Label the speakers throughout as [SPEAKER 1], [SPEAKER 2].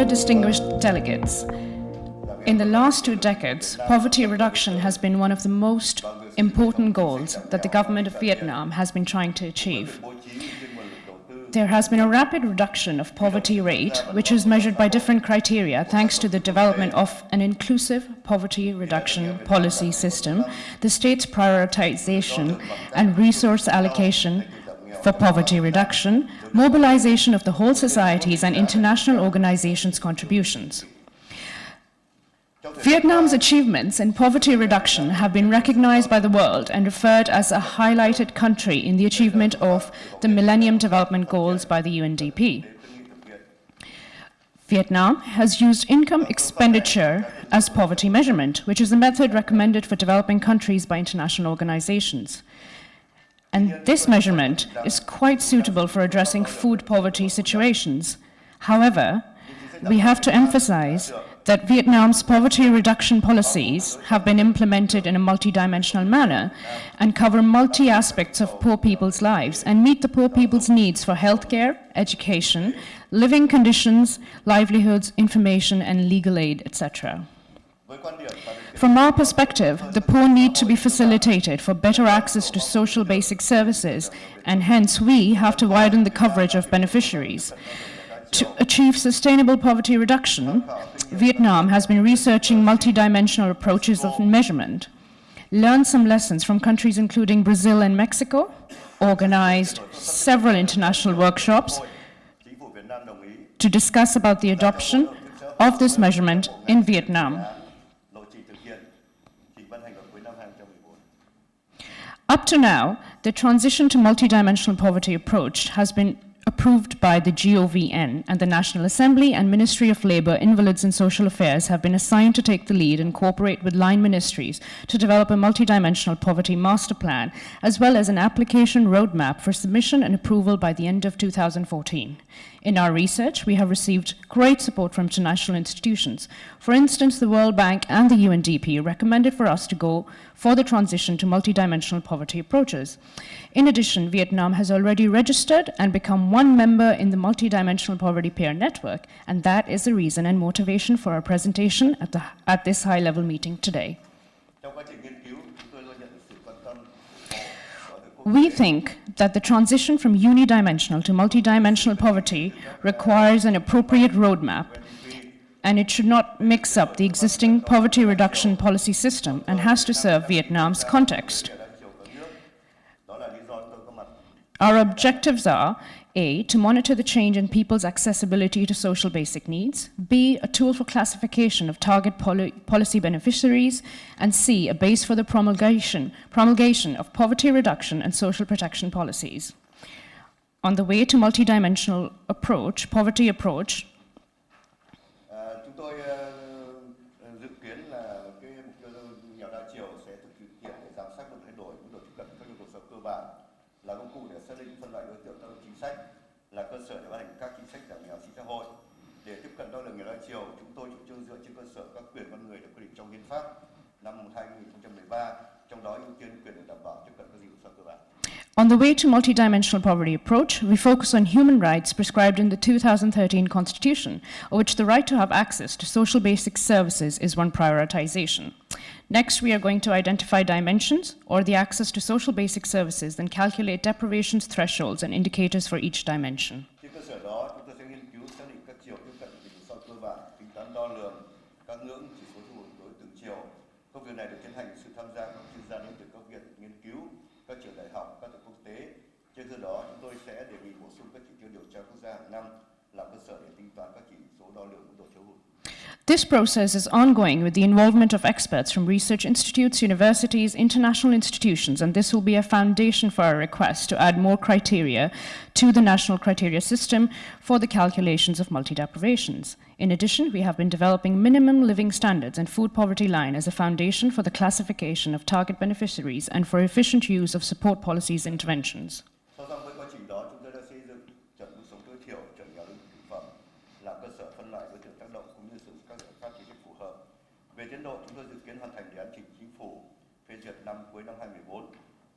[SPEAKER 1] Dear distinguished delegates, in the last 2 decades, poverty reduction has been one of the most important goals that the government of Vietnam has been trying to achieve. There has been a rapid reduction of poverty rate, which is measured by different criteria thanks to the development of an inclusive poverty reduction policy system, the state's prioritization and resource allocation for poverty reduction, mobilization of the whole societies and international organizations' contributions. Vietnam's achievements in poverty reduction have been recognized by the world and referred as a highlighted country in the achievement of the Millennium Development Goals by the UNDP. Vietnam has used income expenditure as poverty measurement, which is a method recommended for developing countries by international organizations. And this measurement is quite suitable for addressing food poverty situations. However, we have to emphasize that Vietnam's poverty reduction policies have been implemented in a multidimensional manner and cover multi-aspects of poor people's lives and meet the poor people's needs for healthcare, education, living conditions, livelihoods, information, and legal aid, etc. From our perspective, the poor need to be facilitated for better access to social basic services, and hence we have to widen the coverage of beneficiaries. To achieve sustainable poverty reduction, Vietnam has been researching multidimensional approaches of measurement, learned some lessons from countries including Brazil and Mexico, organized several international workshops to discuss about the adoption of this measurement in Vietnam. Up to now, the transition to multidimensional poverty approach has been approved by the GOVN, and the National Assembly and Ministry of Labor, Invalids and Social Affairs have been assigned to take the lead and cooperate with line ministries to develop a multidimensional poverty master plan, as well as an application roadmap for submission and approval by the end of 2014. In our research, we have received great support from international institutions. For instance, the World Bank and the UNDP recommended for us to go for the transition to multidimensional poverty approaches. In addition, Vietnam has already registered and become one member in the Multidimensional Poverty Peer Network, and that is the reason and motivation for our presentation at this high-level meeting today. We think that the transition from unidimensional to multidimensional poverty requires an appropriate roadmap, and it should not mix up the existing poverty reduction policy system and has to serve Vietnam's context. Our objectives are A, to monitor the change in people's accessibility to social basic needs, B, a tool for classification of target policy beneficiaries, and C, a base for the promulgation of poverty reduction and social protection policies. On the way to multidimensional poverty approach,
[SPEAKER 2] chúng tôi dự kiến là cái mục tiêu nghèo đa chiều sẽ thực hiện để giám sát và thay đổi mức độ tiếp cận các nhu cầu sống cơ bản, là công cụ để xác định phân loại đối tượng các chính sách, là cơ sở để ban hành các chính sách giảm nghèo sinh xã hội. Để tiếp cận đo lường nghèo đa chiều, chúng tôi chủ trương dựa trên cơ sở các quyền con người được quy định trong hiến pháp năm 2013, trong đó ưu tiên quyền được đảm bảo tiếp cận các dịch vụ xã hội cơ bản.
[SPEAKER 1] On the way to multidimensional poverty approach, we focus on human rights prescribed in the 2013 Constitution, of which the right to have access to social basic services is one prioritization. Next, we are going to identify dimensions, or the access to social basic services, then calculate deprivations thresholds and indicators for each dimension.
[SPEAKER 2] Trên cơ sở đó, chúng tôi sẽ nghiên cứu xác định các chiều tiếp cận dịch vụ xã hội cơ bản, tính toán đo lường các ngưỡng chỉ số thu hút đối từng chiều. Công việc này được tiến hành sự tham gia của chuyên gia đến từ các viện nghiên cứu, các trường đại học, các tổ quốc tế. Trên cơ sở đó, chúng tôi sẽ đề nghị bổ sung các chỉ tiêu điều tra quốc gia hàng năm làm cơ sở để tính toán các chỉ số đo lường mức độ thiếu hụt.
[SPEAKER 1] This process is ongoing with the involvement of experts from research institutes, universities, international institutions, and this will be a foundation for our request to add more criteria to the national criteria system for the calculations of multi-deprivations. In addition, we have been developing minimum living standards and food poverty line as a foundation for the classification of target beneficiaries and for efficient use of support policies interventions.
[SPEAKER 2] Về tiến độ, chúng tôi dự kiến hoàn thành đề án trình chính phủ phê duyệt cuối năm 2014.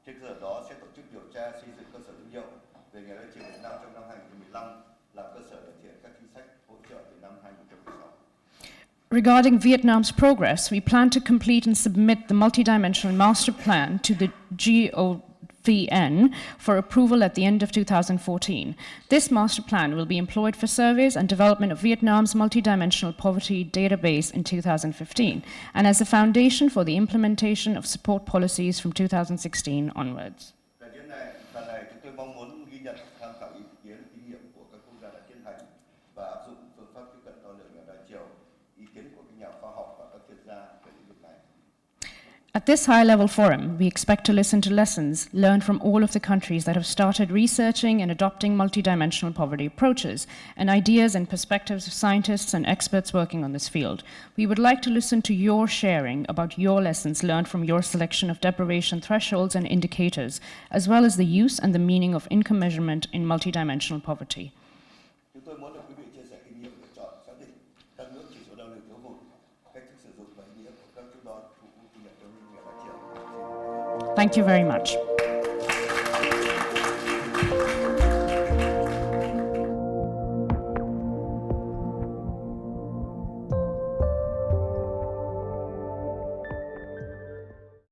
[SPEAKER 2] Trên cơ sở đó sẽ tổ chức điều tra xây dựng cơ sở dữ liệu về nghèo đa chiều Việt Nam trong năm 2015 làm cơ sở để thực hiện các chính sách hỗ trợ Việt Nam. năm 2016.
[SPEAKER 1] Regarding Vietnam's progress, we plan to complete and submit the multidimensional master plan to the GOVN for approval at the end of 2014. This master plan will be employed for surveys and development of Vietnam's multidimensional poverty database in 2015, and as a foundation for the implementation of support policies from 2016 onwards.
[SPEAKER 2] Tại diễn đàn này chúng tôi mong muốn ghi nhận, tham khảo ý kiến, kinh nghiệm của các quốc gia đã tiến hành và áp dụng phương pháp tiếp cận đo lường nghèo đa chiều, ý kiến của các nhà khoa học và các chuyên gia về lĩnh vực này.
[SPEAKER 1] At this high-level forum, we expect to listen to lessons learned from all of the countries that have started researching and adopting multidimensional poverty approaches, and ideas and perspectives of scientists and experts working on this field. We would like to listen to your sharing about your lessons learned from your selection of deprivation thresholds and indicators, as well as the use and the meaning of income measurement in multidimensional poverty.
[SPEAKER 2] Chúng tôi muốn được quý vị chia sẻ kinh nghiệm lựa chọn, xác định các ngưỡng chỉ số đo lường thiếu hụt, cách thức sử dụng và ý nghĩa của các thước đo thu nhập trong nghèo đa chiều.
[SPEAKER 1] Thank you very much.